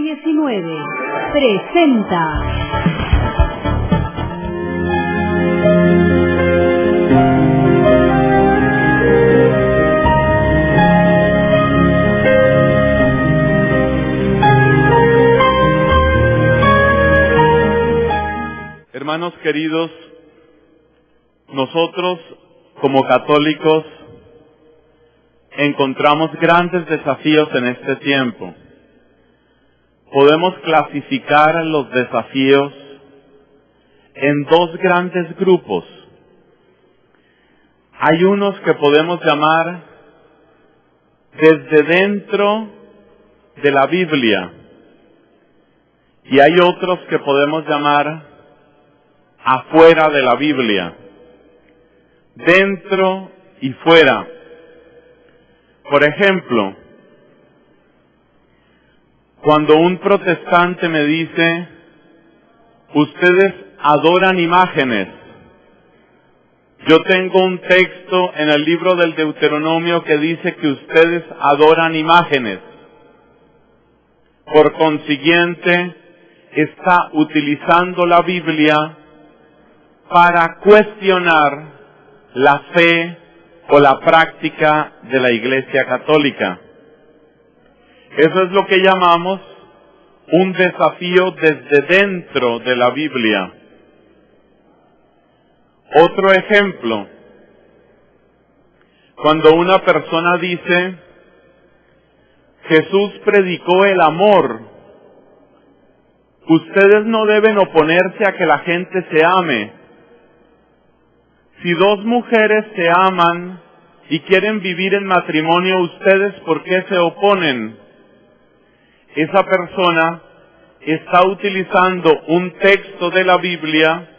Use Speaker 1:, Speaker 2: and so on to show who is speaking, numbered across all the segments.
Speaker 1: 19 presenta
Speaker 2: Hermanos queridos, nosotros como católicos encontramos grandes desafíos en este tiempo. Podemos clasificar los desafíos en dos grandes grupos. Hay unos que podemos llamar desde dentro de la Biblia y hay otros que podemos llamar afuera de la Biblia, dentro y fuera. Por ejemplo, cuando un protestante me dice, ustedes adoran imágenes, yo tengo un texto en el libro del Deuteronomio que dice que ustedes adoran imágenes. Por consiguiente, está utilizando la Biblia para cuestionar la fe o la práctica de la Iglesia Católica. Eso es lo que llamamos un desafío desde dentro de la Biblia. Otro ejemplo, cuando una persona dice, Jesús predicó el amor, ustedes no deben oponerse a que la gente se ame. Si dos mujeres se aman y quieren vivir en matrimonio, ¿ustedes por qué se oponen? Esa persona está utilizando un texto de la Biblia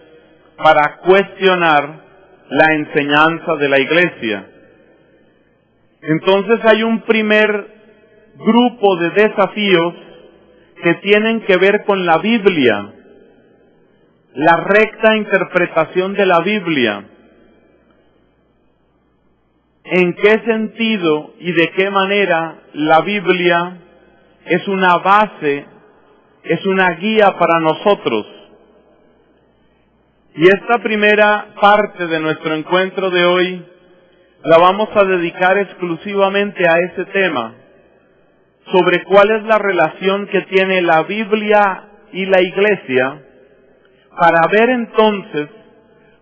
Speaker 2: para cuestionar la enseñanza de la Iglesia. Entonces hay un primer grupo de desafíos que tienen que ver con la Biblia, la recta interpretación de la Biblia. ¿En qué sentido y de qué manera la Biblia es una base, es una guía para nosotros? Y esta primera parte de nuestro encuentro de hoy la vamos a dedicar exclusivamente a ese tema, sobre cuál es la relación que tiene la Biblia y la Iglesia, para ver entonces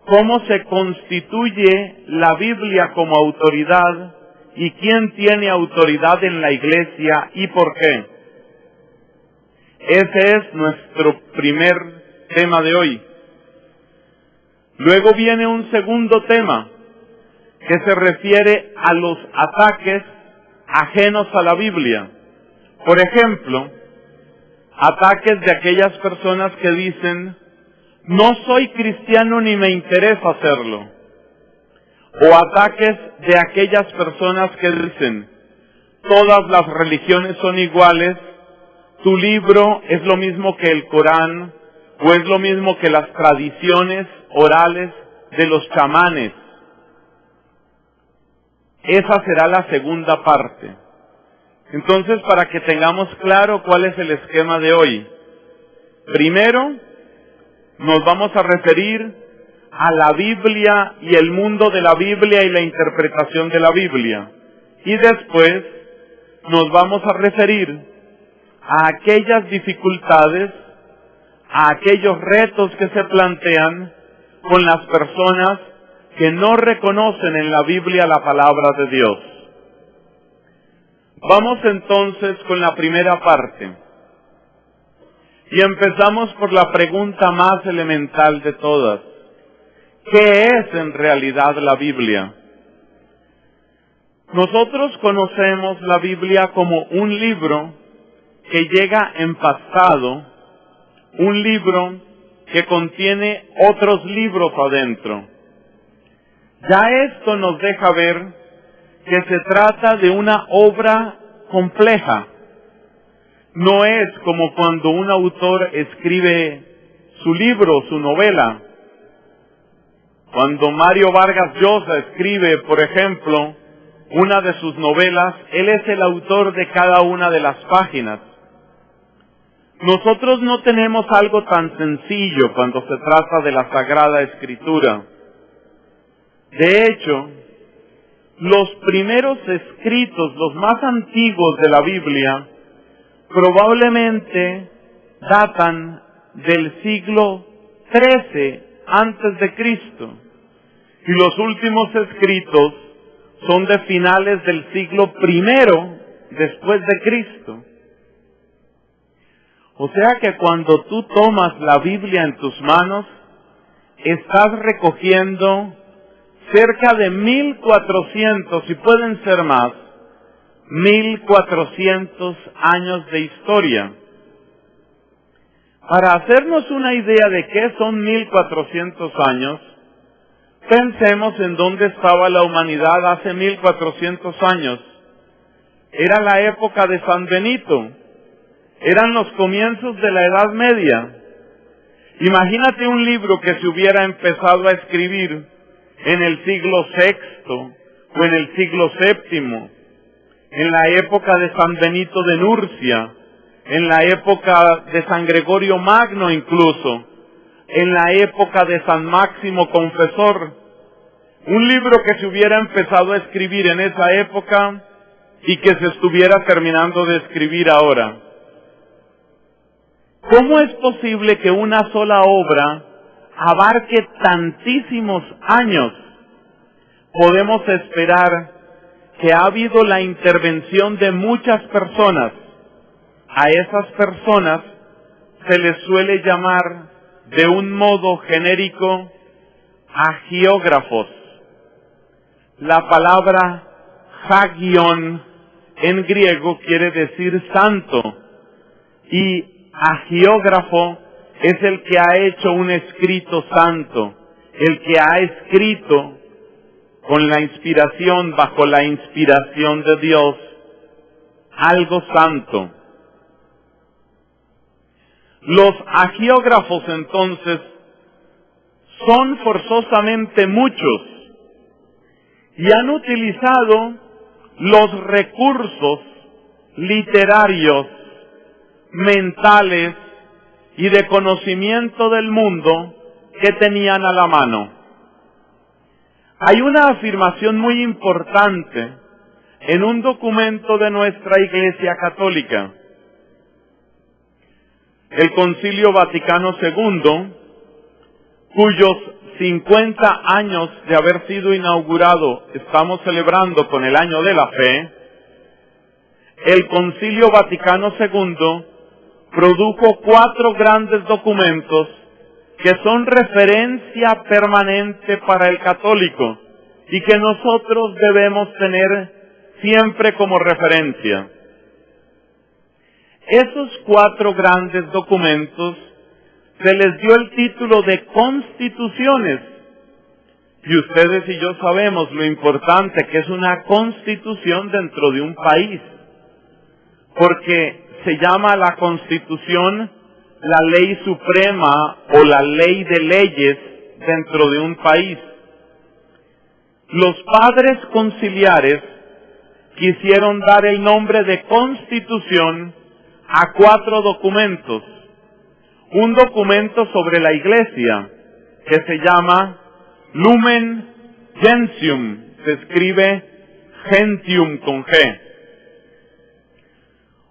Speaker 2: cómo se constituye la Biblia como autoridad y quién tiene autoridad en la Iglesia y por qué. Ese es nuestro primer tema de hoy. Luego viene un segundo tema que se refiere a los ataques ajenos a la Biblia. Por ejemplo, ataques de aquellas personas que dicen, no soy cristiano ni me interesa hacerlo. O ataques de aquellas personas que dicen, todas las religiones son iguales, tu libro es lo mismo que el Corán, o es lo mismo que las tradiciones orales de los chamanes. Esa será la segunda parte. Entonces, para que tengamos claro cuál es el esquema de hoy. Primero, nos vamos a referir a la Biblia y el mundo de la Biblia y la interpretación de la Biblia. Y después nos vamos a referir a aquellas dificultades, a aquellos retos que se plantean con las personas que no reconocen en la Biblia la palabra de Dios. Vamos entonces con la primera parte. Y empezamos por la pregunta más elemental de todas. ¿Qué es en realidad la Biblia? Nosotros conocemos la Biblia como un libro que llega empastado, un libro que contiene otros libros adentro. Ya esto nos deja ver que se trata de una obra compleja. No es como cuando un autor escribe su libro, su novela. Cuando Mario Vargas Llosa escribe, por ejemplo, una de sus novelas, él es el autor de cada una de las páginas. Nosotros no tenemos algo tan sencillo cuando se trata de la Sagrada Escritura. De hecho, los primeros escritos, los más antiguos de la Biblia, probablemente datan del siglo XIII antes de Cristo. Y los últimos escritos son de finales del siglo I después de Cristo. O sea que cuando tú tomas la Biblia en tus manos, estás recogiendo cerca de 1400, y pueden ser más, 1400 años de historia. Para hacernos una idea de qué son 1400 años, pensemos en dónde estaba la humanidad hace 1400 años. Era la época de San Benito. Eran los comienzos de la Edad Media. Imagínate un libro que se hubiera empezado a escribir en el siglo VI o en el siglo VII, en la época de San Benito de Nurcia, en la época de San Gregorio Magno incluso, en la época de San Máximo Confesor. Un libro que se hubiera empezado a escribir en esa época y que se estuviera terminando de escribir ahora. ¿Cómo es posible que una sola obra abarque tantísimos años? Podemos esperar que ha habido la intervención de muchas personas. A esas personas se les suele llamar de un modo genérico hagiógrafos. La palabra hagion en griego quiere decir santo, y hagiógrafo es el que ha hecho un escrito santo, el que ha escrito con la inspiración, bajo la inspiración de Dios, algo santo. Los hagiógrafos entonces son forzosamente muchos y han utilizado los recursos literarios, mentales y de conocimiento del mundo que tenían a la mano. Hay una afirmación muy importante en un documento de nuestra Iglesia Católica. El Concilio Vaticano II, cuyos 50 años de haber sido inaugurado estamos celebrando con el Año de la Fe, el Concilio Vaticano II produjo 4 grandes documentos que son referencia permanente para el católico y que nosotros debemos tener siempre como referencia. Esos 4 grandes documentos se les dio el título de constituciones, y ustedes y yo sabemos lo importante que es una constitución dentro de un país, porque se llama la Constitución la ley suprema o la ley de leyes dentro de un país. Los padres conciliares quisieron dar el nombre de Constitución a 4 documentos. Un documento sobre la Iglesia que se llama Lumen Gentium, se escribe Gentium con G.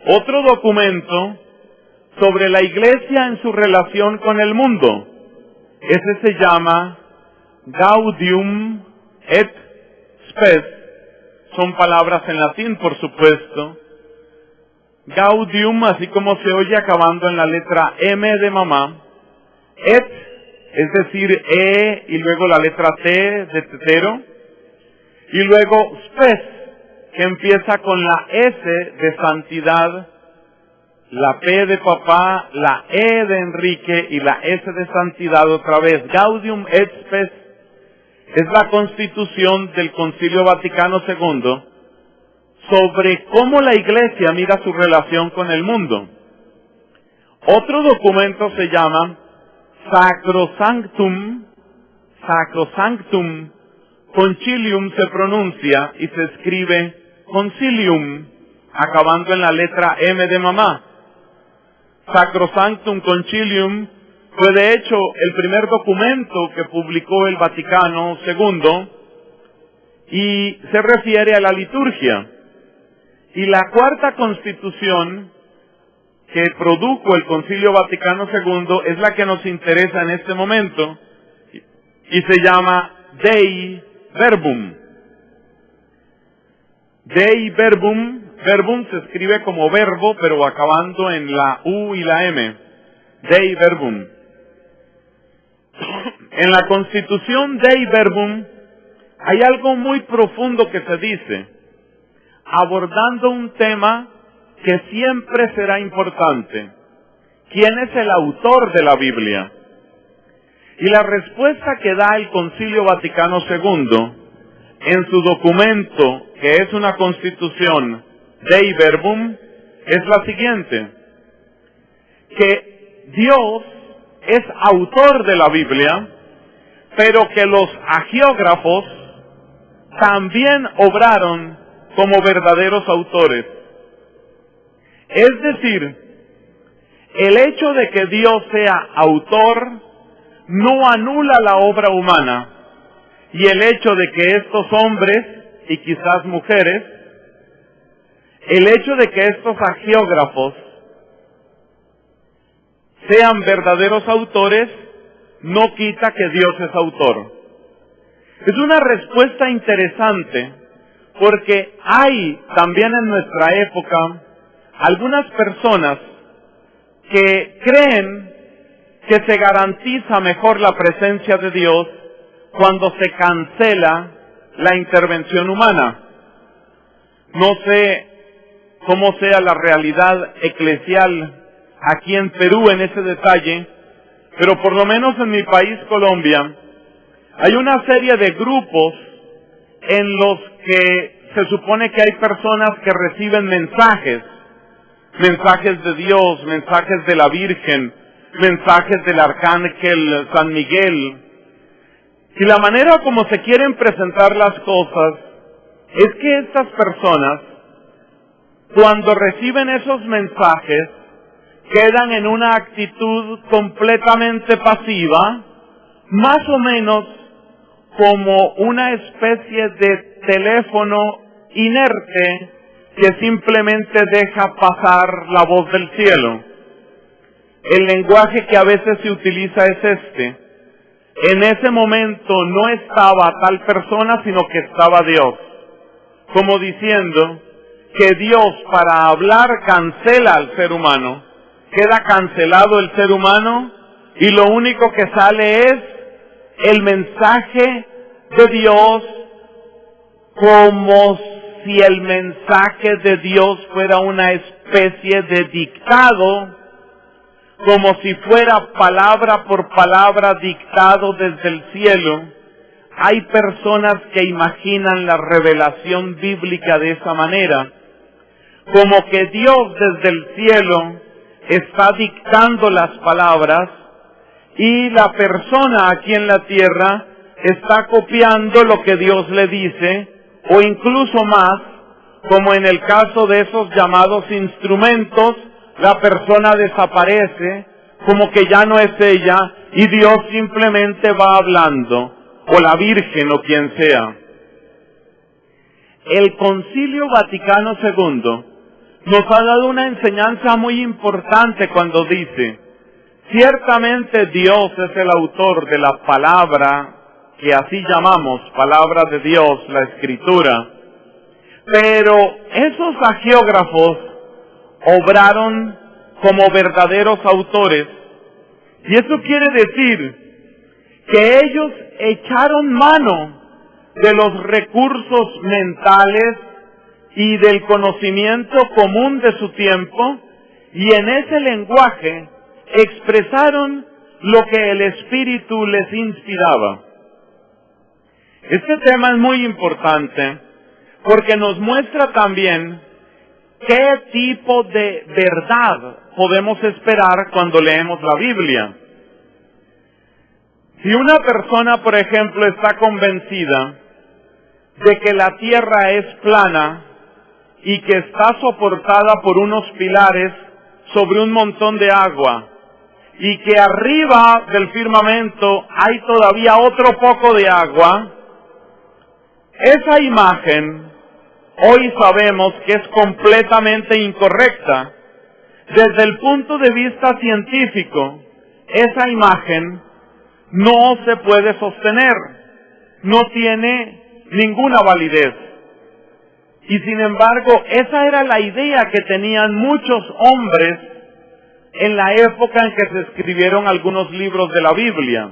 Speaker 2: Otro documento sobre la Iglesia en su relación con el mundo. Ese se llama Gaudium et Spes. Son palabras en latín, por supuesto. Gaudium, así como se oye acabando en la letra M de mamá. Et, es decir, E y luego la letra T de tetero. Y luego Spes, que empieza con la S de santidad, la P de papá, la E de Enrique y la S de santidad otra vez. Gaudium et Spes es la constitución del Concilio Vaticano II sobre cómo la Iglesia mira su relación con el mundo. Otro documento se llama Sacrosanctum Concilium se pronuncia y se escribe Concilium, acabando en la letra M de mamá. Sacrosanctum Concilium fue de hecho el primer documento que publicó el Vaticano II y se refiere a la liturgia. Y la cuarta constitución que produjo el Concilio Vaticano II es la que nos interesa en este momento y se llama Dei Verbum. Dei Verbum, verbum se escribe como verbo, pero acabando en la U y la M. Dei Verbum. En la Constitución Dei Verbum hay algo muy profundo que se dice, abordando un tema que siempre será importante. ¿Quién es el autor de la Biblia? Y la respuesta que da el Concilio Vaticano II en su documento, que es una constitución, Dei Verbum, es la siguiente: que Dios es autor de la Biblia, pero que los hagiógrafos también obraron como verdaderos autores. Es decir, el hecho de que Dios sea autor no anula la obra humana, y el hecho de que estos hombres, y quizás mujeres, el hecho de que estos hagiógrafos sean verdaderos autores, no quita que Dios es autor. Es una respuesta interesante, porque hay también en nuestra época algunas personas que creen que se garantiza mejor la presencia de Dios cuando se cancela la intervención humana. No sé cómo sea la realidad eclesial aquí en Perú en ese detalle, pero por lo menos en mi país, Colombia, hay una serie de grupos en los que se supone que hay personas que reciben mensajes de Dios, mensajes de la Virgen, mensajes del Arcángel San Miguel. Y la manera como se quieren presentar las cosas es que estas personas, cuando reciben esos mensajes, quedan en una actitud completamente pasiva, más o menos como una especie de teléfono inerte que simplemente deja pasar la voz del cielo. El lenguaje que a veces se utiliza es este: en ese momento no estaba tal persona, sino que estaba Dios. Como diciendo que Dios, para hablar, cancela al ser humano, queda cancelado el ser humano, y lo único que sale es el mensaje de Dios, como si el mensaje de Dios fuera una especie de dictado, como si fuera palabra por palabra dictado desde el cielo. Hay personas que imaginan la revelación bíblica de esa manera, como que Dios desde el cielo está dictando las palabras y la persona aquí en la tierra está copiando lo que Dios le dice, o incluso más, como en el caso de esos llamados instrumentos, la persona desaparece, como que ya no es ella, y Dios simplemente va hablando, o la Virgen o quien sea. El Concilio Vaticano II nos ha dado una enseñanza muy importante cuando dice: ciertamente Dios es el autor de la palabra, que así llamamos palabra de Dios, la Escritura, pero esos hagiógrafos obraron como verdaderos autores, y eso quiere decir que ellos echaron mano de los recursos mentales y del conocimiento común de su tiempo, y en ese lenguaje expresaron lo que el Espíritu les inspiraba. Este tema es muy importante porque nos muestra también qué tipo de verdad podemos esperar cuando leemos la Biblia. Si una persona, por ejemplo, está convencida de que la tierra es plana y que está soportada por unos pilares sobre un montón de agua y que arriba del firmamento hay todavía otro poco de agua, esa imagen hoy sabemos que es completamente incorrecta. Desde el punto de vista científico, esa imagen no se puede sostener, no tiene ninguna validez. Y sin embargo, esa era la idea que tenían muchos hombres en la época en que se escribieron algunos libros de la Biblia.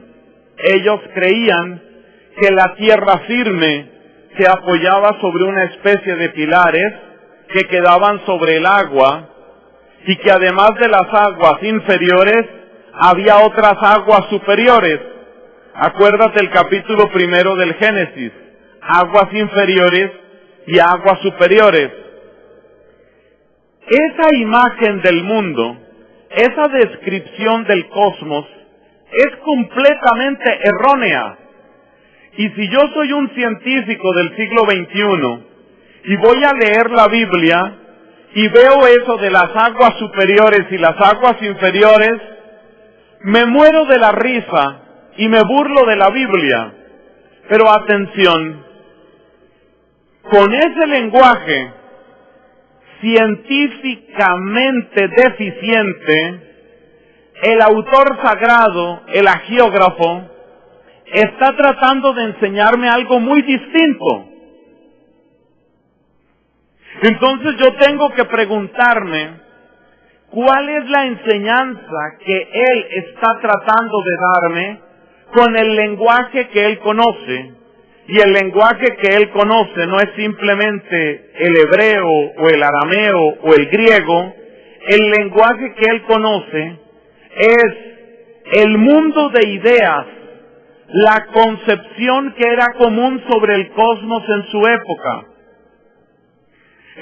Speaker 2: Ellos creían que la tierra firme se apoyaba sobre una especie de pilares que quedaban sobre el agua y que además de las aguas inferiores había otras aguas superiores. Acuérdate el capítulo 1 del Génesis, aguas inferiores y aguas superiores. Esa imagen del mundo, esa descripción del cosmos, es completamente errónea. Y si yo soy un científico del siglo XXI y voy a leer la Biblia y veo eso de las aguas superiores y las aguas inferiores, me muero de la risa y me burlo de la Biblia. Pero atención, con ese lenguaje científicamente deficiente, el autor sagrado, el hagiógrafo, está tratando de enseñarme algo muy distinto. Entonces yo tengo que preguntarme, ¿cuál es la enseñanza que él está tratando de darme con el lenguaje que él conoce? Y el lenguaje que él conoce no es simplemente el hebreo o el arameo o el griego. El lenguaje que él conoce es el mundo de ideas, la concepción que era común sobre el cosmos en su época.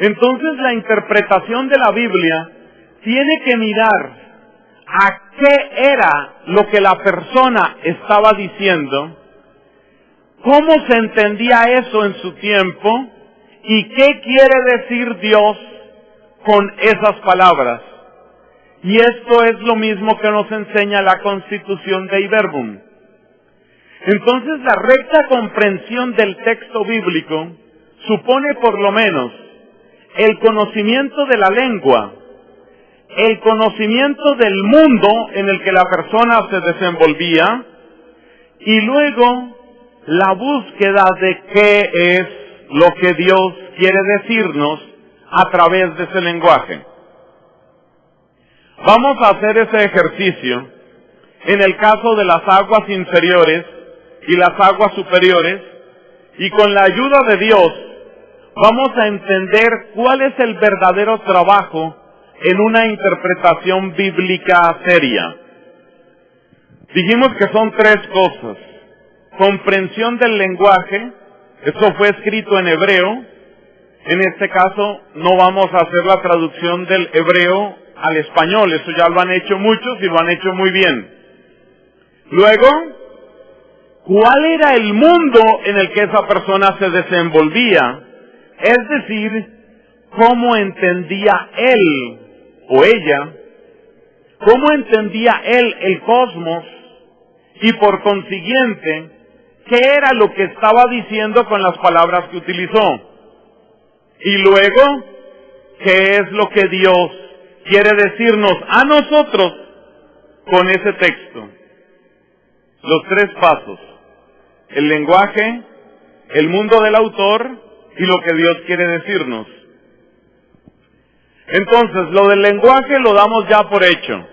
Speaker 2: Entonces la interpretación de la Biblia tiene que mirar a qué era lo que la persona estaba diciendo, cómo se entendía eso en su tiempo y qué quiere decir Dios con esas palabras. Y esto es lo mismo que nos enseña la Constitución Dei Verbum. Entonces la recta comprensión del texto bíblico supone por lo menos el conocimiento de la lengua, el conocimiento del mundo en el que la persona se desenvolvía y luego la búsqueda de qué es lo que Dios quiere decirnos a través de ese lenguaje. Vamos a hacer ese ejercicio en el caso de las aguas inferiores y las aguas superiores, y con la ayuda de Dios vamos a entender cuál es el verdadero trabajo en una interpretación bíblica seria. Dijimos que son tres cosas: comprensión del lenguaje, eso fue escrito en hebreo. En este caso no vamos a hacer la traducción del hebreo al español, eso ya lo han hecho muchos y lo han hecho muy bien. Luego, ¿cuál era el mundo en el que esa persona se desenvolvía? Es decir, ¿cómo entendía él o ella? ¿Cómo entendía él el cosmos? Y por consiguiente, ¿qué era lo que estaba diciendo con las palabras que utilizó? Y luego, ¿qué es lo que Dios quiere decirnos a nosotros con ese texto? Los tres pasos: el lenguaje, el mundo del autor y lo que Dios quiere decirnos. Entonces, lo del lenguaje lo damos ya por hecho.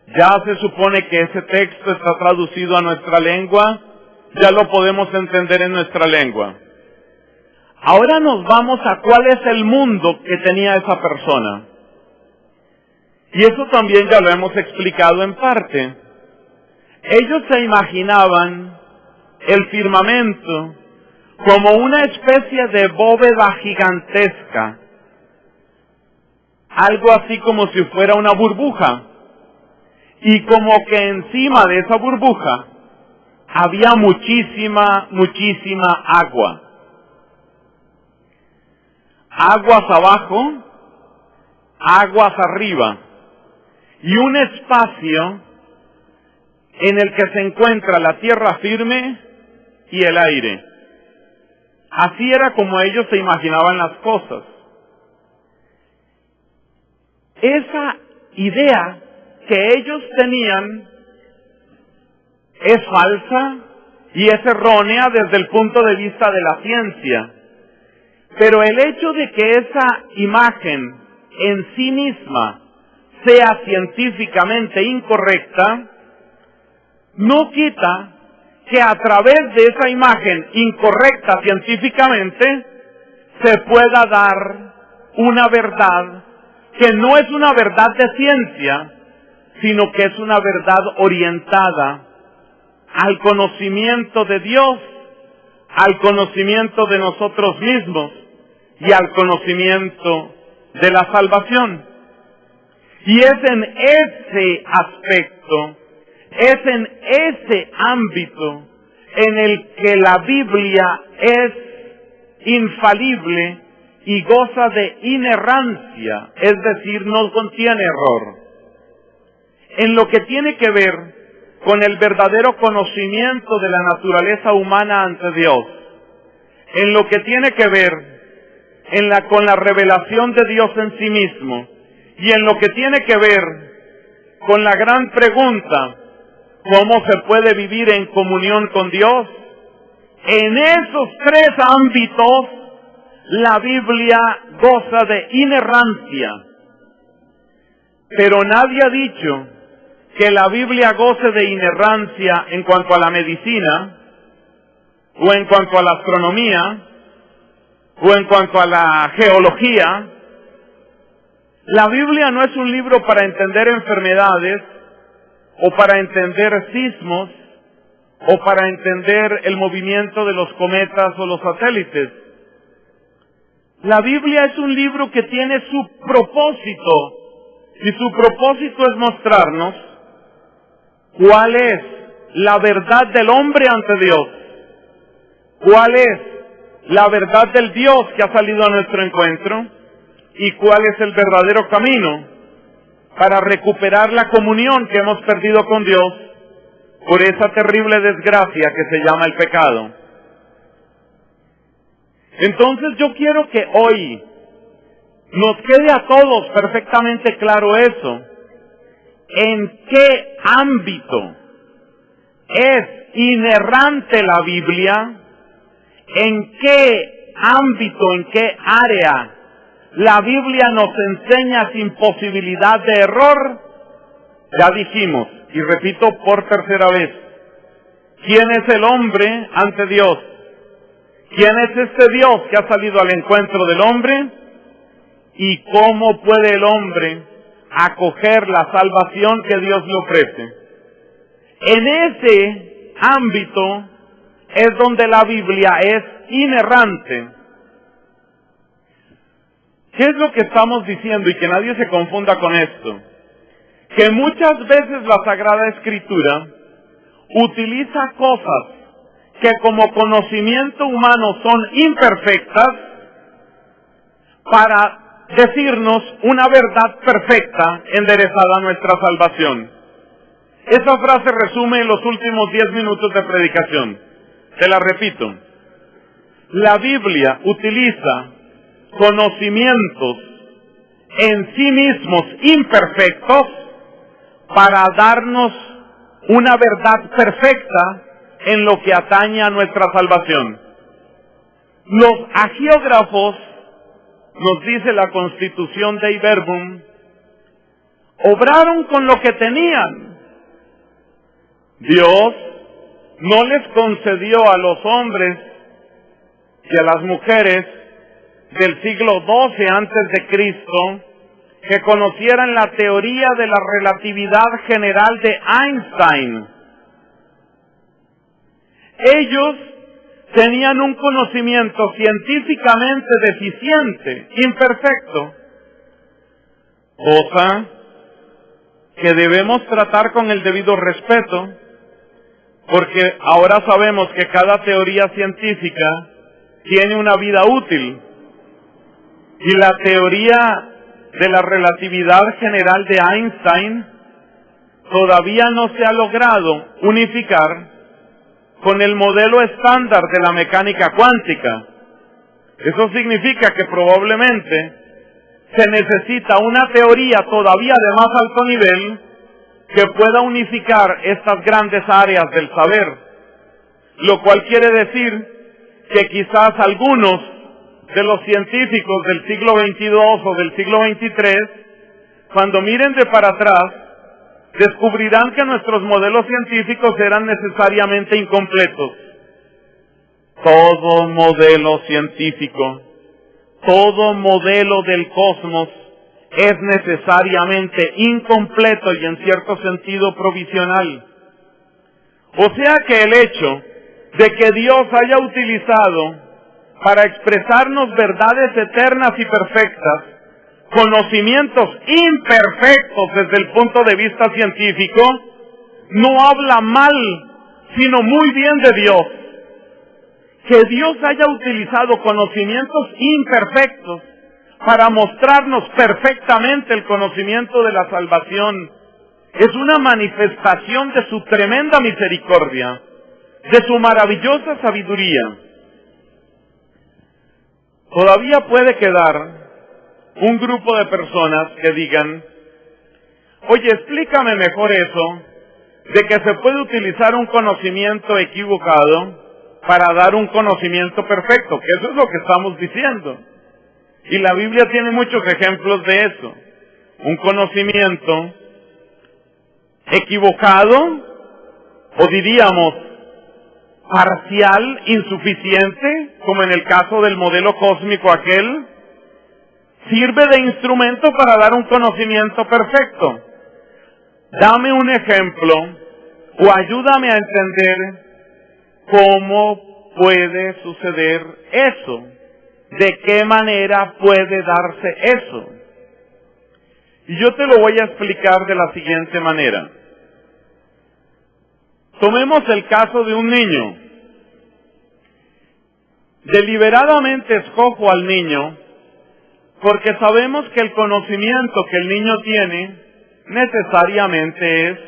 Speaker 2: Ya se supone que ese texto está traducido a nuestra lengua, ya lo podemos entender en nuestra lengua. Ahora nos vamos a cuál es el mundo que tenía esa persona. Y eso también ya lo hemos explicado en parte. Ellos se imaginaban el firmamento como una especie de bóveda gigantesca, algo así como si fuera una burbuja, y como que encima de esa burbuja había muchísima agua. Aguas abajo, aguas arriba. y un espacio en el que se encuentra la tierra firme y el aire. Así era como ellos se imaginaban las cosas. Esa idea que ellos tenían es falsa y es errónea desde el punto de vista de la ciencia. Pero el hecho de que esa imagen en sí misma sea científicamente incorrecta, no quita que a través de esa imagen incorrecta científicamente se pueda dar una verdad que no es una verdad de ciencia, sino que es una verdad orientada al conocimiento de Dios, al conocimiento de nosotros mismos y al conocimiento de la salvación. Y es en ese aspecto, es en ese ámbito en el que la Biblia es infalible y goza de inerrancia, es decir, no contiene error. En lo que tiene que ver con el verdadero conocimiento de la naturaleza humana ante Dios, en lo que tiene que ver con la revelación de Dios en sí mismo, y en lo que tiene que ver con la gran pregunta, ¿cómo se puede vivir en comunión con Dios? En esos tres ámbitos, la Biblia goza de inerrancia. Pero nadie ha dicho que la Biblia goce de inerrancia en cuanto a la medicina, o en cuanto a la astronomía, o en cuanto a la geología. La Biblia no es un libro para entender enfermedades, o para entender sismos, o para entender el movimiento de los cometas o los satélites. La Biblia es un libro que tiene su propósito, y su propósito es mostrarnos cuál es la verdad del hombre ante Dios, cuál es la verdad del Dios que ha salido a nuestro encuentro, y cuál es el verdadero camino para recuperar la comunión que hemos perdido con Dios por esa terrible desgracia que se llama el pecado. Entonces yo quiero que hoy nos quede a todos perfectamente claro eso. ¿En qué ámbito es inerrante la Biblia? ¿En qué ámbito, en qué área la Biblia nos enseña sin posibilidad de error? Ya dijimos, y repito por tercera vez, ¿quién es el hombre ante Dios? ¿Quién es este Dios que ha salido al encuentro del hombre? ¿Y cómo puede el hombre acoger la salvación que Dios le ofrece? En ese ámbito es donde la Biblia es inerrante. ¿Qué es lo que estamos diciendo? Y que nadie se confunda con esto. Que muchas veces la Sagrada Escritura utiliza cosas que como conocimiento humano son imperfectas para decirnos una verdad perfecta enderezada a nuestra salvación. Esa frase resume los últimos 10 minutos de predicación. Te la repito. La Biblia utiliza conocimientos en sí mismos imperfectos para darnos una verdad perfecta en lo que atañe a nuestra salvación. Los agiógrafos, nos dice la Constitución Dei Verbum, obraron con lo que tenían. Dios no les concedió a los hombres y a las mujeres del siglo XII antes de Cristo que conocieran la teoría de la relatividad general de Einstein. Ellos tenían un conocimiento científicamente deficiente, imperfecto, cosa que debemos tratar con el debido respeto, porque ahora sabemos que cada teoría científica tiene una vida útil, y la teoría de la relatividad general de Einstein todavía no se ha logrado unificar con el modelo estándar de la mecánica cuántica. Eso significa que probablemente se necesita una teoría todavía de más alto nivel que pueda unificar estas grandes áreas del saber, lo cual quiere decir que quizás algunos de los científicos del siglo XXII o del siglo XXIII, cuando miren de para atrás, descubrirán que nuestros modelos científicos eran necesariamente incompletos. Todo modelo científico, todo modelo del cosmos es necesariamente incompleto y en cierto sentido provisional. O sea que el hecho de que Dios haya utilizado para expresarnos verdades eternas y perfectas, conocimientos imperfectos desde el punto de vista científico, no habla mal, sino muy bien de Dios. Que Dios haya utilizado conocimientos imperfectos para mostrarnos perfectamente el conocimiento de la salvación es una manifestación de su tremenda misericordia, de su maravillosa sabiduría. Todavía puede quedar un grupo de personas que digan, oye, explícame mejor eso, de que se puede utilizar un conocimiento equivocado para dar un conocimiento perfecto, que eso es lo que estamos diciendo. Y la Biblia tiene muchos ejemplos de eso. Un conocimiento equivocado, o diríamos parcial, insuficiente, como en el caso del modelo cósmico aquel, sirve de instrumento para dar un conocimiento perfecto. Dame un ejemplo o ayúdame a entender cómo puede suceder eso. ¿De qué manera puede darse eso? Y yo te lo voy a explicar de la siguiente manera. Tomemos el caso de un niño. Deliberadamente escojo al niño porque sabemos que el conocimiento que el niño tiene necesariamente es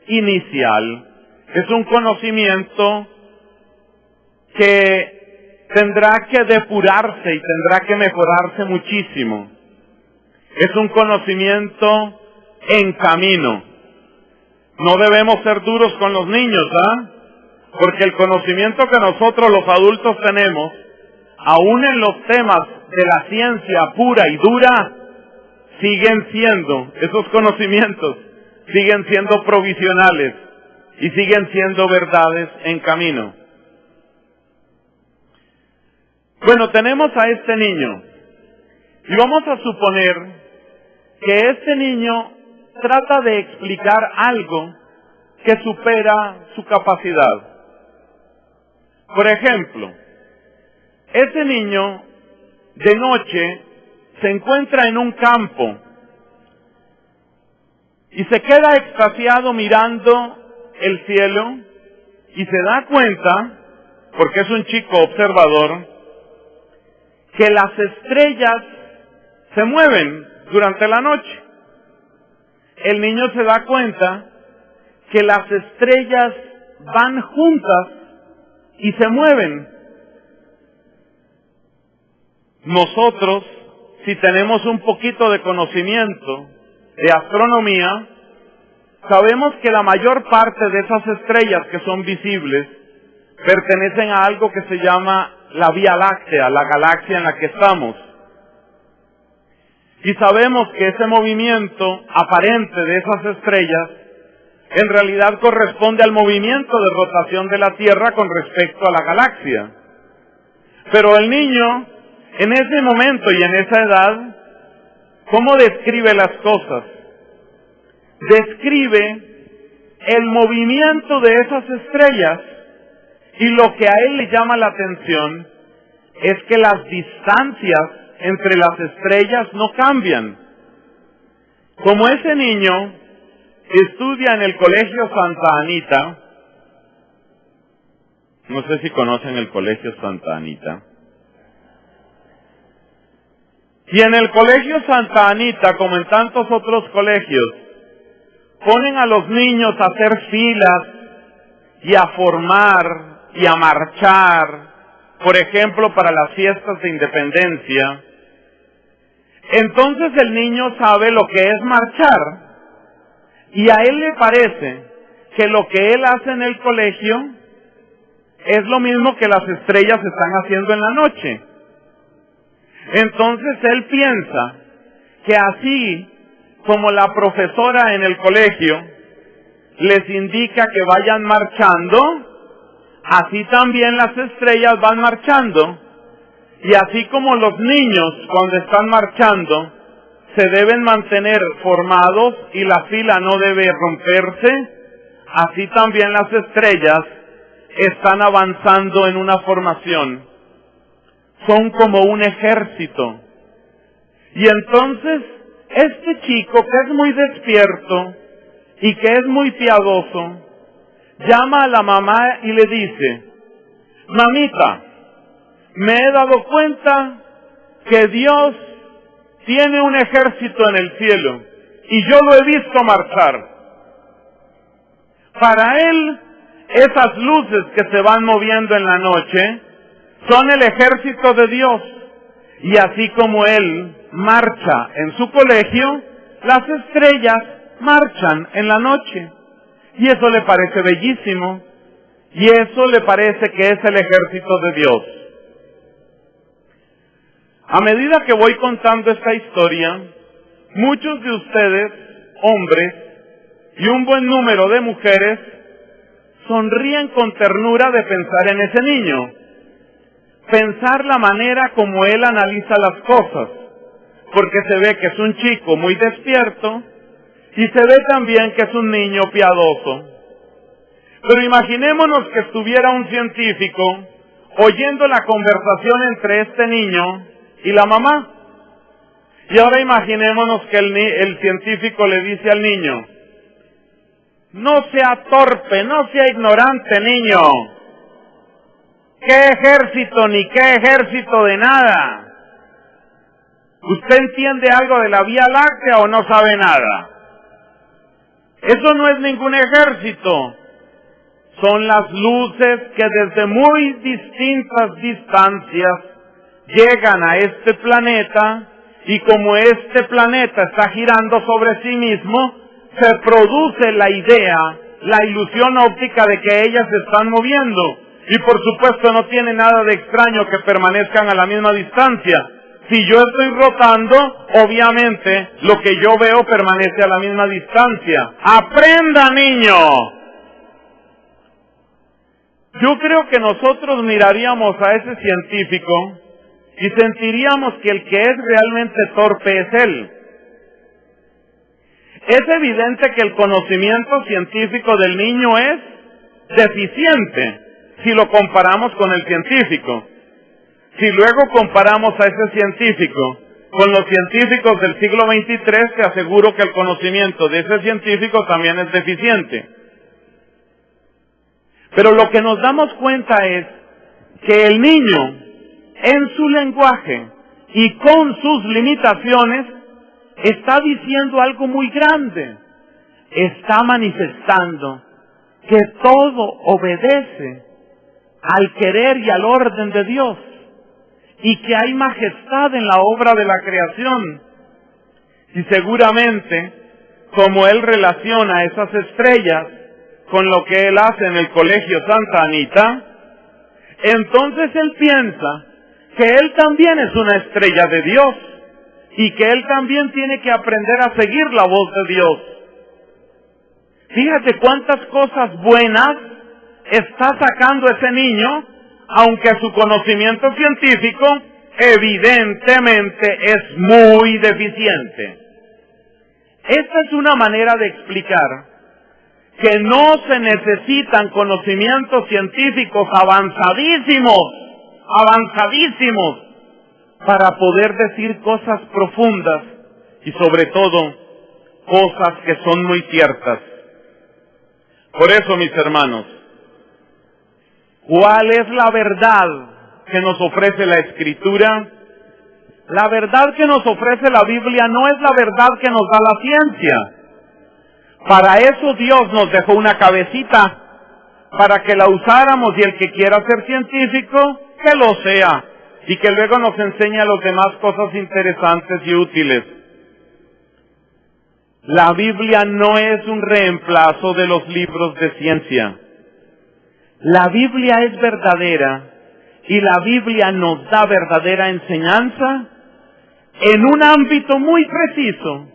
Speaker 2: inicial. Es un conocimiento que tendrá que depurarse y tendrá que mejorarse muchísimo. Es un conocimiento en camino. No debemos ser duros con los niños, ¿ah? Porque el conocimiento que nosotros los adultos tenemos, aún en los temas de la ciencia pura y dura, siguen siendo, esos conocimientos, siguen siendo provisionales y siguen siendo verdades en camino. Bueno, tenemos a este niño y vamos a suponer que este niño trata de explicar algo que supera su capacidad. Por ejemplo, ese niño de noche se encuentra en un campo y se queda extasiado mirando el cielo y se da cuenta, porque es un chico observador, que las estrellas se mueven durante la noche. El niño se da cuenta que las estrellas van juntas y se mueven. Nosotros, si tenemos un poquito de conocimiento de astronomía, sabemos que la mayor parte de esas estrellas que son visibles pertenecen a algo que se llama la Vía Láctea, la galaxia en la que estamos. Y sabemos que ese movimiento aparente de esas estrellas en realidad corresponde al movimiento de rotación de la Tierra con respecto a la galaxia. Pero el niño, en ese momento y en esa edad, ¿cómo describe las cosas? Describe el movimiento de esas estrellas, y lo que a él le llama la atención es que las distancias entre las estrellas no cambian. Como ese niño estudia en el Colegio Santa Anita, no sé si conocen el Colegio Santa Anita, y en el Colegio Santa Anita, como en tantos otros colegios, ponen a los niños a hacer filas y a formar y a marchar, por ejemplo, para las fiestas de independencia, entonces el niño sabe lo que es marchar y a él le parece que lo que él hace en el colegio es lo mismo que las estrellas están haciendo en la noche. Entonces él piensa que así como la profesora en el colegio les indica que vayan marchando, así también las estrellas van marchando. Y así como los niños cuando están marchando se deben mantener formados y la fila no debe romperse, así también las estrellas están avanzando en una formación. Son como un ejército. Y entonces, este chico que es muy despierto y que es muy piadoso, llama a la mamá y le dice: mamita, me he dado cuenta que Dios tiene un ejército en el cielo y yo lo he visto marchar. Para él, esas luces que se van moviendo en la noche son el ejército de Dios. Y así como él marcha en su colegio, las estrellas marchan en la noche. Y eso le parece bellísimo. Y eso le parece que es el ejército de Dios. A medida que voy contando esta historia, muchos de ustedes, hombres, y un buen número de mujeres, sonríen con ternura de pensar en ese niño. Pensar la manera como él analiza las cosas, porque se ve que es un chico muy despierto y se ve también que es un niño piadoso. Pero imaginémonos que estuviera un científico oyendo la conversación entre este niño y la mamá. Y ahora imaginémonos que el científico le dice al niño: no sea torpe, no sea ignorante, niño. ¿Qué ejército ni qué ejército de nada? ¿Usted entiende algo de la Vía Láctea o no sabe nada? Eso no es ningún ejército. Son las luces que desde muy distintas distancias llegan a este planeta, y como este planeta está girando sobre sí mismo, se produce la idea, la ilusión óptica de que ellas se están moviendo. Y por supuesto no tiene nada de extraño que permanezcan a la misma distancia. Si yo estoy rotando, obviamente lo que yo veo permanece a la misma distancia. ¡Aprenda, niño! Yo creo que nosotros miraríamos a ese científico y sentiríamos que el que es realmente torpe es él. Es evidente que el conocimiento científico del niño es deficiente si lo comparamos con el científico. Si luego comparamos a ese científico con los científicos del siglo XXIII, te aseguro que el conocimiento de ese científico también es deficiente. Pero lo que nos damos cuenta es que el niño, en su lenguaje y con sus limitaciones, está diciendo algo muy grande. Está manifestando que todo obedece al querer y al orden de Dios, y que hay majestad en la obra de la creación. Y seguramente, como él relaciona esas estrellas con lo que él hace en el Colegio Santa Anita, entonces él piensa que él también es una estrella de Dios, y que él también tiene que aprender a seguir la voz de Dios. Fíjate cuántas cosas buenas está sacando ese niño, aunque su conocimiento científico evidentemente es muy deficiente. Esta es una manera de explicar que no se necesitan conocimientos científicos avanzadísimos, para poder decir cosas profundas y sobre todo cosas que son muy ciertas. Por eso, mis hermanos, ¿cuál es la verdad que nos ofrece la Escritura? La verdad que nos ofrece la Biblia no es la verdad que nos da la ciencia. Para eso Dios nos dejó una cabecita, para que la usáramos, y el que quiera ser científico, que lo sea, y que luego nos enseñe a los demás cosas interesantes y útiles. La Biblia no es un reemplazo de los libros de ciencia. La Biblia es verdadera, y la Biblia nos da verdadera enseñanza en un ámbito muy preciso.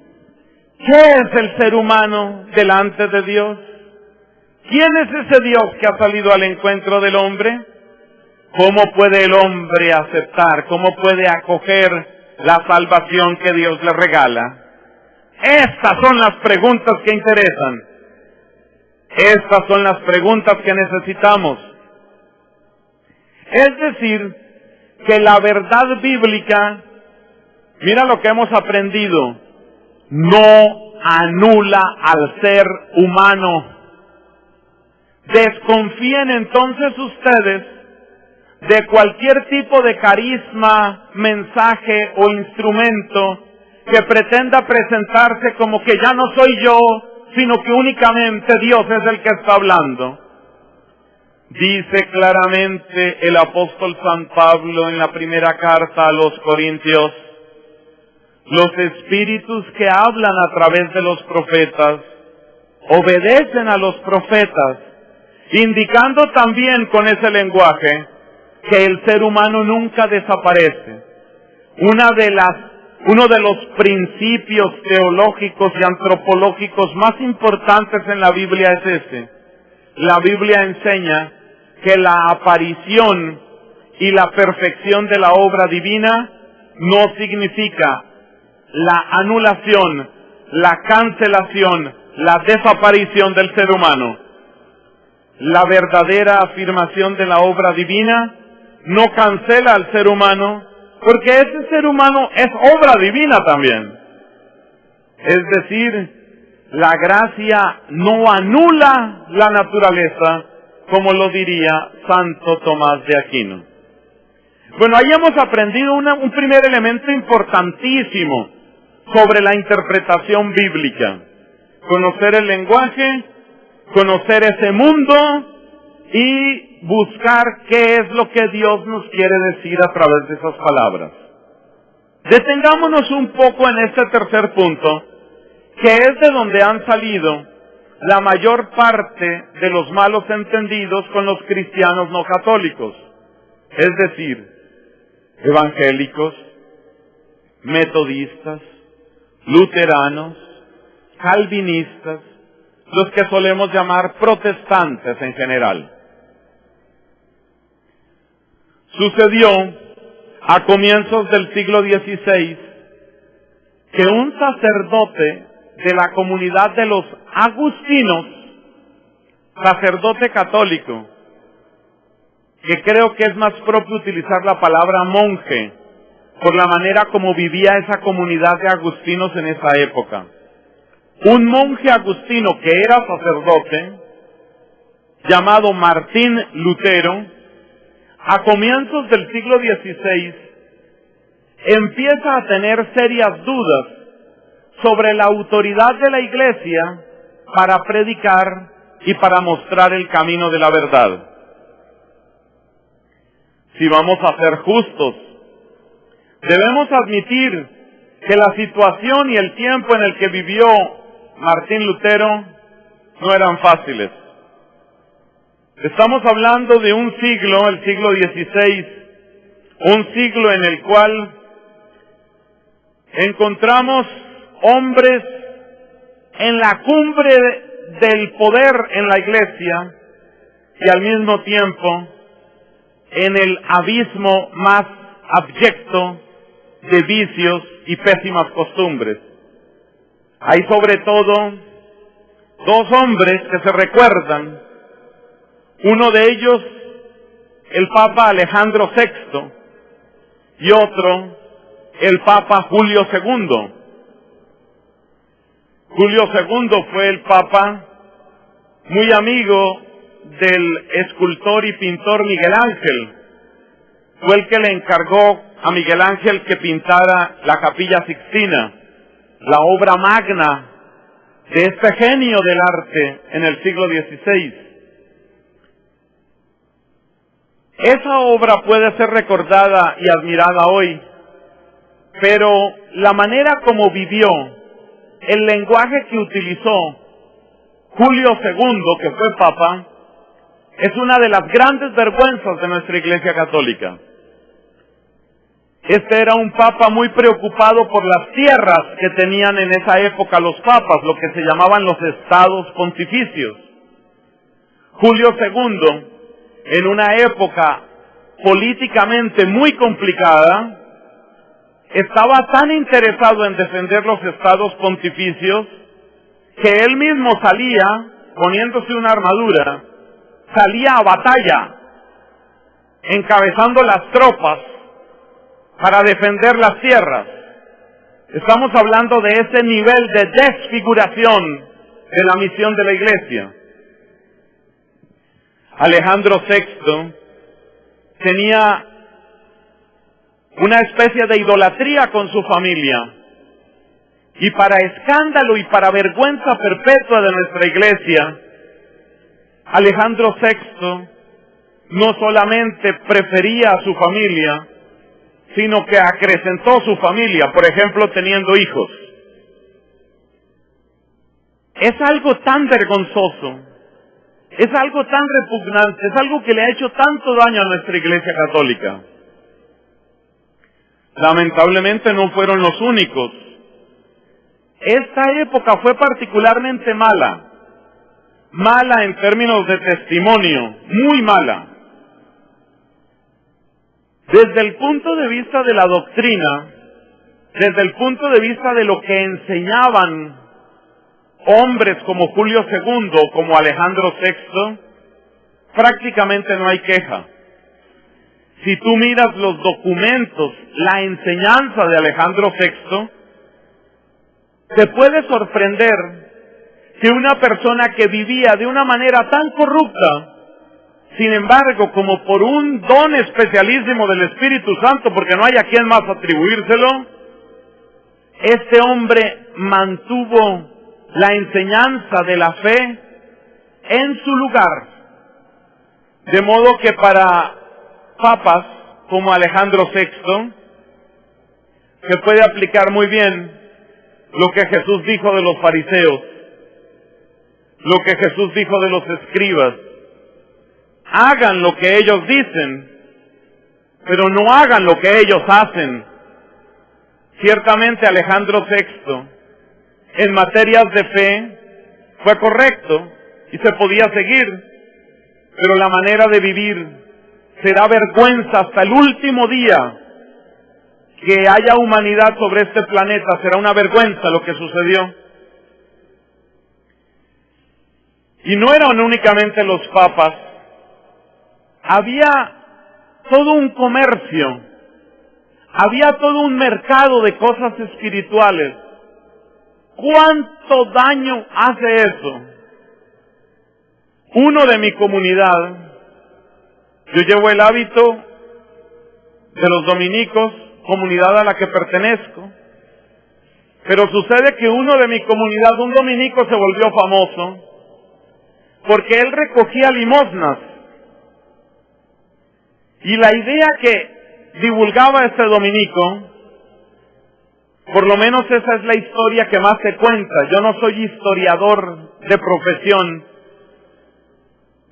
Speaker 2: ¿Qué es el ser humano delante de Dios? ¿Quién es ese Dios que ha salido al encuentro del hombre? ¿Cómo puede el hombre aceptar, cómo puede acoger la salvación que Dios le regala? Estas son las preguntas que interesan. Estas son las preguntas que necesitamos. Es decir, que la verdad bíblica, mira lo que hemos aprendido, no anula al ser humano. Desconfíen entonces ustedes de cualquier tipo de carisma, mensaje o instrumento que pretenda presentarse como que ya no soy yo, sino que únicamente Dios es el que está hablando. Dice claramente el apóstol San Pablo en la primera carta a los Corintios: los espíritus que hablan a través de los profetas obedecen a los profetas, indicando también con ese lenguaje que el ser humano nunca desaparece. Uno de los principios teológicos y antropológicos más importantes en la Biblia es ese. La Biblia enseña que la aparición y la perfección de la obra divina no significa la anulación, la cancelación, la desaparición del ser humano. La verdadera afirmación de la obra divina no cancela al ser humano, porque ese ser humano es obra divina también. Es decir, la gracia no anula la naturaleza, como lo diría Santo Tomás de Aquino. Bueno, ahí hemos aprendido un primer elemento importantísimo sobre la interpretación bíblica. Conocer el lenguaje, conocer ese mundo y buscar qué es lo que Dios nos quiere decir a través de esas palabras. Detengámonos un poco en este tercer punto, que es de donde han salido la mayor parte de los malos entendidos con los cristianos no católicos, es decir, evangélicos, metodistas, luteranos, calvinistas, los que solemos llamar protestantes en general. Sucedió a comienzos del siglo XVI que un sacerdote de la comunidad de los agustinos, sacerdote católico, que creo que es más propio utilizar la palabra monje, por la manera como vivía esa comunidad de agustinos en esa época. Un monje agustino que era sacerdote, llamado Martín Lutero, a comienzos del siglo XVI, empieza a tener serias dudas sobre la autoridad de la Iglesia para predicar y para mostrar el camino de la verdad. Si vamos a ser justos, debemos admitir que la situación y el tiempo en el que vivió Martín Lutero no eran fáciles. Estamos hablando de un siglo, el siglo XVI, un siglo en el cual encontramos hombres en la cumbre del poder en la Iglesia y al mismo tiempo en el abismo más abyecto de vicios y pésimas costumbres. Hay sobre todo dos hombres que se recuerdan. Uno de ellos, el Papa Alejandro VI, y otro, el Papa Julio II. Julio II fue el Papa muy amigo del escultor y pintor Miguel Ángel. Fue el que le encargó a Miguel Ángel que pintara la Capilla Sixtina, la obra magna de este genio del arte en el siglo XVI. Esa obra puede ser recordada y admirada hoy, pero la manera como vivió, el lenguaje que utilizó Julio II, que fue papa, es una de las grandes vergüenzas de nuestra Iglesia Católica. Este era un papa muy preocupado por las tierras que tenían en esa época los papas, lo que se llamaban los estados pontificios. Julio II, en una época políticamente muy complicada, estaba tan interesado en defender los estados pontificios que él mismo salía, poniéndose una armadura, salía a batalla, encabezando las tropas para defender las tierras. Estamos hablando de ese nivel de desfiguración de la misión de la Iglesia. Alejandro VI tenía una especie de idolatría con su familia, y para escándalo y para vergüenza perpetua de nuestra Iglesia, Alejandro VI no solamente prefería a su familia, sino que acrecentó su familia, por ejemplo, teniendo hijos. Es algo tan vergonzoso, es algo tan repugnante, es algo que le ha hecho tanto daño a nuestra Iglesia Católica. Lamentablemente no fueron los únicos. Esta época fue particularmente mala en términos de testimonio, muy mala. Desde el punto de vista de la doctrina, desde el punto de vista de lo que enseñaban hombres como Julio II, como Alejandro VI, prácticamente no hay queja. Si tú miras los documentos, la enseñanza de Alejandro VI, te puede sorprender que una persona que vivía de una manera tan corrupta, sin embargo, como por un don especialísimo del Espíritu Santo, porque no hay a quien más atribuírselo, este hombre mantuvo la enseñanza de la fe en su lugar. De modo que para papas como Alejandro VI, se puede aplicar muy bien lo que Jesús dijo de los fariseos, lo que Jesús dijo de los escribas. Hagan lo que ellos dicen, pero no hagan lo que ellos hacen. Ciertamente Alejandro VI, en materias de fe, fue correcto y se podía seguir, pero la manera de vivir será vergüenza hasta el último día que haya humanidad sobre este planeta. Será una vergüenza lo que sucedió. Y no eran únicamente los papas, había todo un comercio, había todo un mercado de cosas espirituales. ¿Cuánto daño hace eso? Uno de mi comunidad, yo llevo el hábito de los dominicos, comunidad a la que pertenezco, pero sucede que uno de mi comunidad, un dominico, se volvió famoso porque él recogía limosnas. Y la idea que divulgaba este dominico, por lo menos esa es la historia que más se cuenta. Yo no soy historiador de profesión,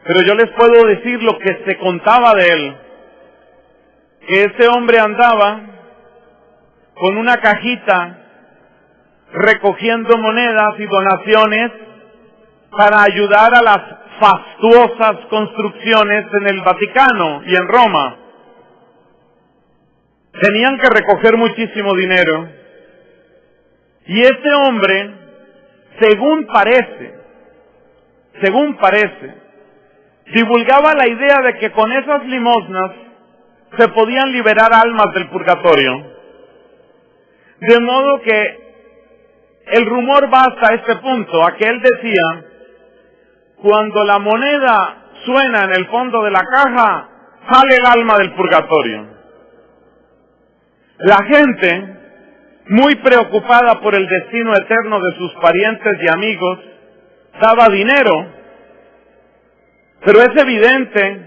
Speaker 2: pero yo les puedo decir lo que se contaba de él. Que ese hombre andaba con una cajita recogiendo monedas y donaciones para ayudar a las fastuosas construcciones en el Vaticano y en Roma. Tenían que recoger muchísimo dinero. Y este hombre, según parece, divulgaba la idea de que con esas limosnas se podían liberar almas del purgatorio. De modo que el rumor va hasta este punto, a que él decía: cuando la moneda suena en el fondo de la caja, sale el alma del purgatorio. La gente muy preocupada por el destino eterno de sus parientes y amigos, daba dinero, pero es evidente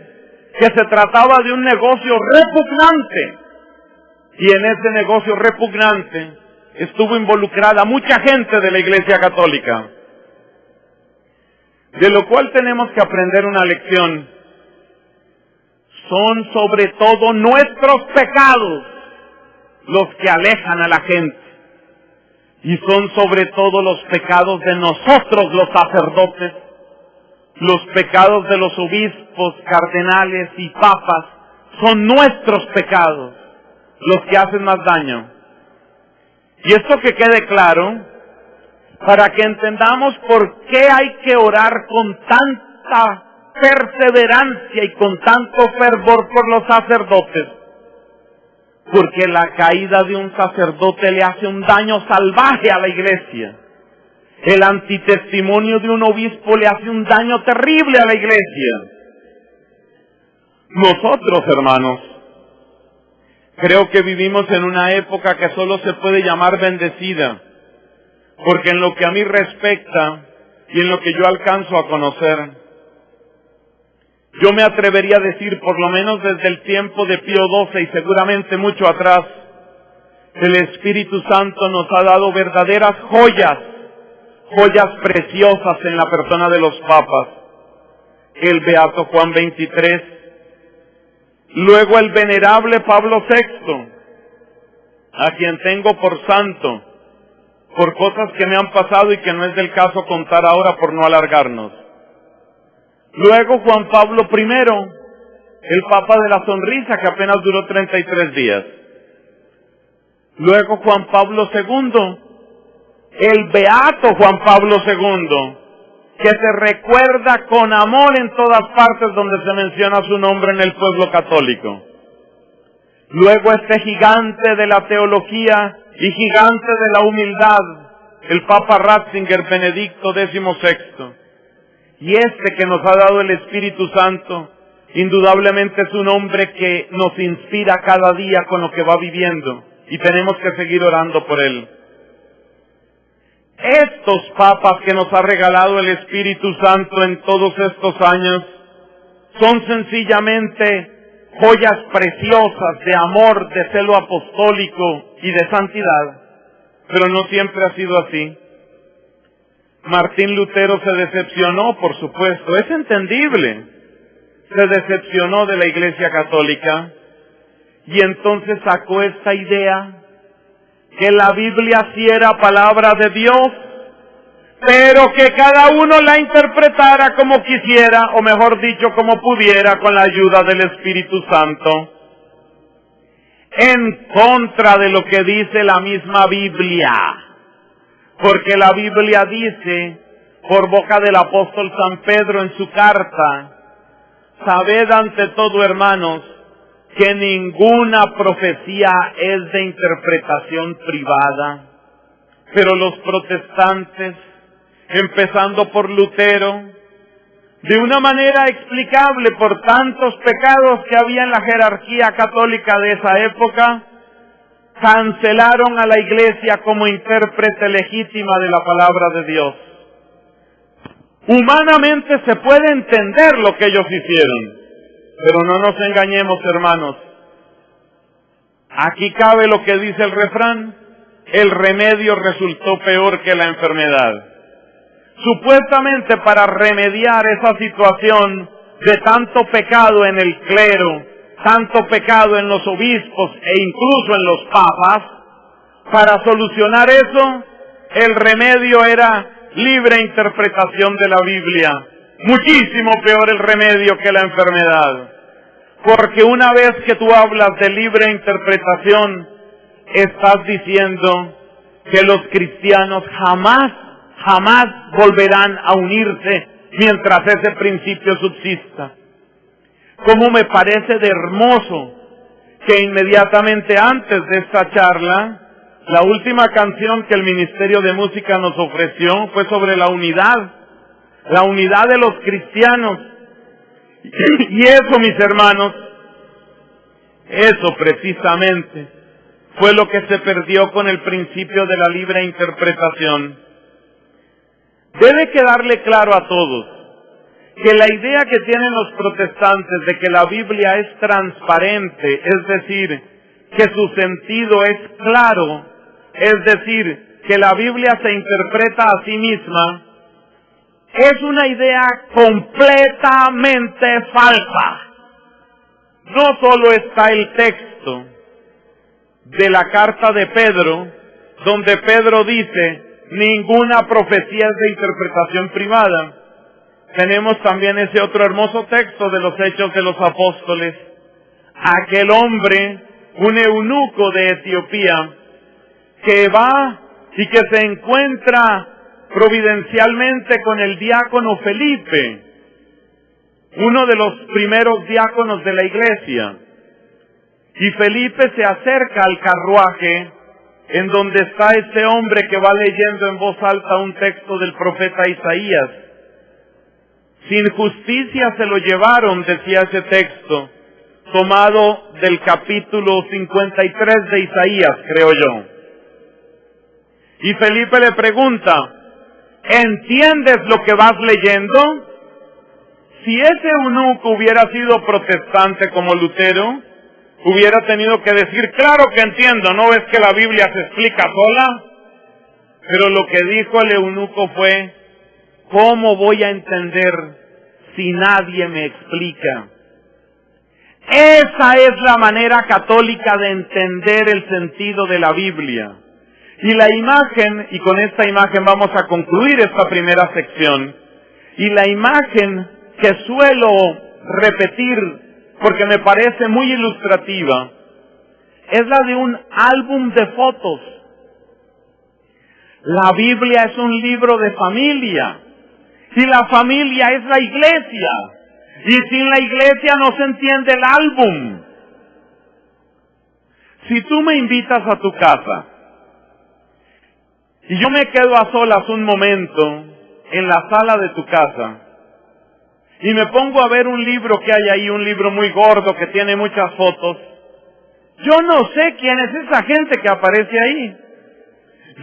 Speaker 2: que se trataba de un negocio repugnante, y en ese negocio repugnante estuvo involucrada mucha gente de la Iglesia Católica, de lo cual tenemos que aprender una lección. Son sobre todo nuestros pecados los que alejan a la gente, y son sobre todo los pecados de nosotros los sacerdotes, los pecados de los obispos, cardenales y papas, son nuestros pecados los que hacen más daño. Y esto que quede claro, para que entendamos por qué hay que orar con tanta perseverancia y con tanto fervor por los sacerdotes, porque la caída de un sacerdote le hace un daño salvaje a la iglesia. El antitestimonio de un obispo le hace un daño terrible a la iglesia. Nosotros, hermanos, creo que vivimos en una época que solo se puede llamar bendecida, porque en lo que a mí respecta y en lo que yo alcanzo a conocer, yo me atrevería a decir, por lo menos desde el tiempo de Pío XII y seguramente mucho atrás, el Espíritu Santo nos ha dado verdaderas joyas preciosas en la persona de los papas. El beato Juan XXIII, luego el venerable Pablo VI, a quien tengo por santo, por cosas que me han pasado y que no es del caso contar ahora por no alargarnos. Luego Juan Pablo I, el Papa de la Sonrisa, que apenas duró 33 días. Luego Juan Pablo II, el beato Juan Pablo II, que se recuerda con amor en todas partes donde se menciona su nombre en el pueblo católico. Luego este gigante de la teología y gigante de la humildad, el Papa Ratzinger Benedicto XVI. Y este que nos ha dado el Espíritu Santo, indudablemente es un hombre que nos inspira cada día con lo que va viviendo, y tenemos que seguir orando por él. Estos papas que nos ha regalado el Espíritu Santo en todos estos años, son sencillamente joyas preciosas de amor, de celo apostólico y de santidad, pero no siempre ha sido así. Martín Lutero se decepcionó, por supuesto, es entendible, se decepcionó de la Iglesia Católica, y entonces sacó esta idea, que la Biblia sí era palabra de Dios, pero que cada uno la interpretara como quisiera, o mejor dicho, como pudiera, con la ayuda del Espíritu Santo, en contra de lo que dice la misma Biblia. Porque la Biblia dice, por boca del apóstol San Pedro en su carta, sabed ante todo, hermanos, que ninguna profecía es de interpretación privada. Pero los protestantes, empezando por Lutero, de una manera explicable por tantos pecados que había en la jerarquía católica de esa época, cancelaron a la Iglesia como intérprete legítima de la palabra de Dios. Humanamente se puede entender lo que ellos hicieron, pero no nos engañemos, hermanos. Aquí cabe lo que dice el refrán: el remedio resultó peor que la enfermedad. Supuestamente para remediar esa situación de tanto pecado en el clero, tanto pecado en los obispos e incluso en los papas, para solucionar eso, el remedio era libre interpretación de la Biblia. Muchísimo peor el remedio que la enfermedad. Porque una vez que tú hablas de libre interpretación, estás diciendo que los cristianos jamás volverán a unirse mientras ese principio subsista. Cómo me parece de hermoso que inmediatamente antes de esta charla, la última canción que el Ministerio de Música nos ofreció fue sobre la unidad de los cristianos. Y eso, mis hermanos, eso precisamente fue lo que se perdió con el principio de la libre interpretación. Debe quedarle claro a todos que la idea que tienen los protestantes de que la Biblia es transparente, es decir, que su sentido es claro, es decir, que la Biblia se interpreta a sí misma, es una idea completamente falsa. No solo está el texto de la carta de Pedro, donde Pedro dice, ninguna profecía es de interpretación privada. Tenemos también ese otro hermoso texto de los Hechos de los Apóstoles. Aquel hombre, un eunuco de Etiopía, que va y que se encuentra providencialmente con el diácono Felipe, uno de los primeros diáconos de la iglesia. Y Felipe se acerca al carruaje en donde está este hombre que va leyendo en voz alta un texto del profeta Isaías. Sin justicia se lo llevaron, decía ese texto, tomado del capítulo 53 de Isaías, creo yo. Y Felipe le pregunta, ¿entiendes lo que vas leyendo? Si ese eunuco hubiera sido protestante como Lutero, hubiera tenido que decir, claro que entiendo, ¿no ves que la Biblia se explica sola? Pero lo que dijo el eunuco fue, ¿cómo voy a entender si nadie me explica? Esa es la manera católica de entender el sentido de la Biblia. Y la imagen, y con esta imagen vamos a concluir esta primera sección, y la imagen que suelo repetir porque me parece muy ilustrativa, es la de un álbum de fotos. La Biblia es un libro de familia, y la familia es la iglesia, y sin la iglesia no se entiende el álbum. Si tú me invitas a tu casa, y yo me quedo a solas un momento en la sala de tu casa, y me pongo a ver un libro que hay ahí, un libro muy gordo que tiene muchas fotos, yo no sé quién es esa gente que aparece ahí.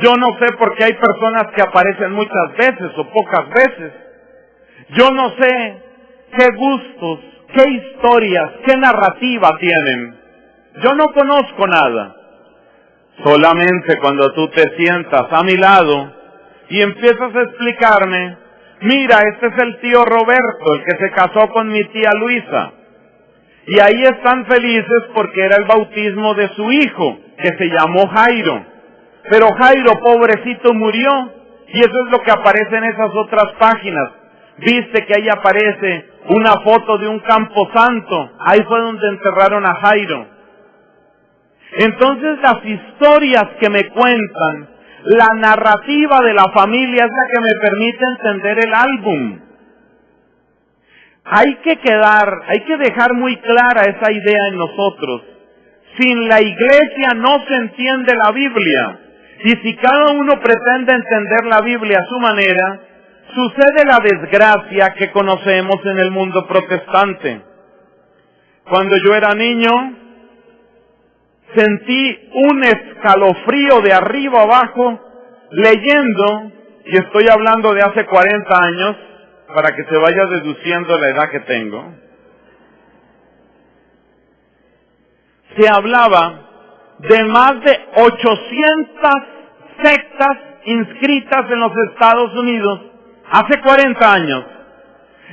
Speaker 2: Yo no sé por qué hay personas que aparecen muchas veces o pocas veces. Yo no sé qué gustos, qué historias, qué narrativa tienen. Yo no conozco nada. Solamente cuando tú te sientas a mi lado y empiezas a explicarme, mira, este es el tío Roberto, el que se casó con mi tía Luisa. Y ahí están felices porque era el bautismo de su hijo, que se llamó Jairo. Pero Jairo, pobrecito, murió. Y eso es lo que aparece en esas otras páginas. Viste que ahí aparece una foto de un camposanto. Ahí fue donde enterraron a Jairo. Entonces las historias que me cuentan, la narrativa de la familia es la que me permite entender el álbum. Hay que dejar muy clara esa idea en nosotros. Sin la iglesia no se entiende la Biblia. Y si cada uno pretende entender la Biblia a su manera, sucede la desgracia que conocemos en el mundo protestante. Cuando yo era niño, sentí un escalofrío de arriba abajo leyendo, y estoy hablando de hace 40 años, para que se vaya deduciendo la edad que tengo. Se hablaba de más de 800 sectas inscritas en los Estados Unidos hace 40 años.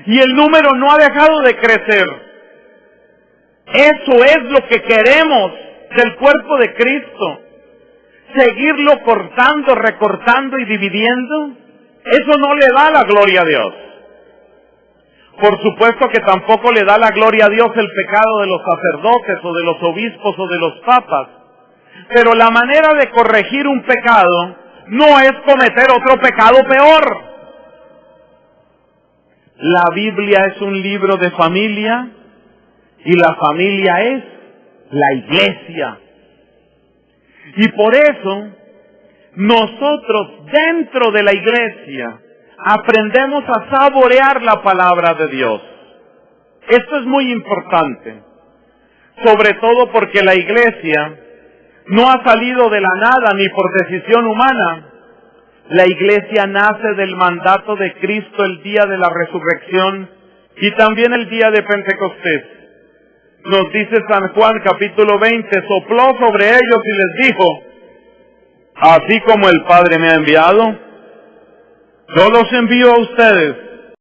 Speaker 2: Y el número no ha dejado de crecer. Eso es lo que queremos del cuerpo de Cristo. Seguirlo cortando, recortando y dividiendo. Eso no le da la gloria a Dios. Por supuesto que tampoco le da la gloria a Dios el pecado de los sacerdotes o de los obispos o de los papas. Pero la manera de corregir un pecado no es cometer otro pecado peor. La Biblia es un libro de familia y la familia es la iglesia. Y por eso nosotros dentro de la iglesia aprendemos a saborear la palabra de Dios. Esto es muy importante, sobre todo porque la iglesia no ha salido de la nada ni por decisión humana. La iglesia nace del mandato de Cristo el día de la resurrección y también el día de Pentecostés. Nos dice San Juan capítulo 20, sopló sobre ellos y les dijo, así como el Padre me ha enviado, yo los envío a ustedes.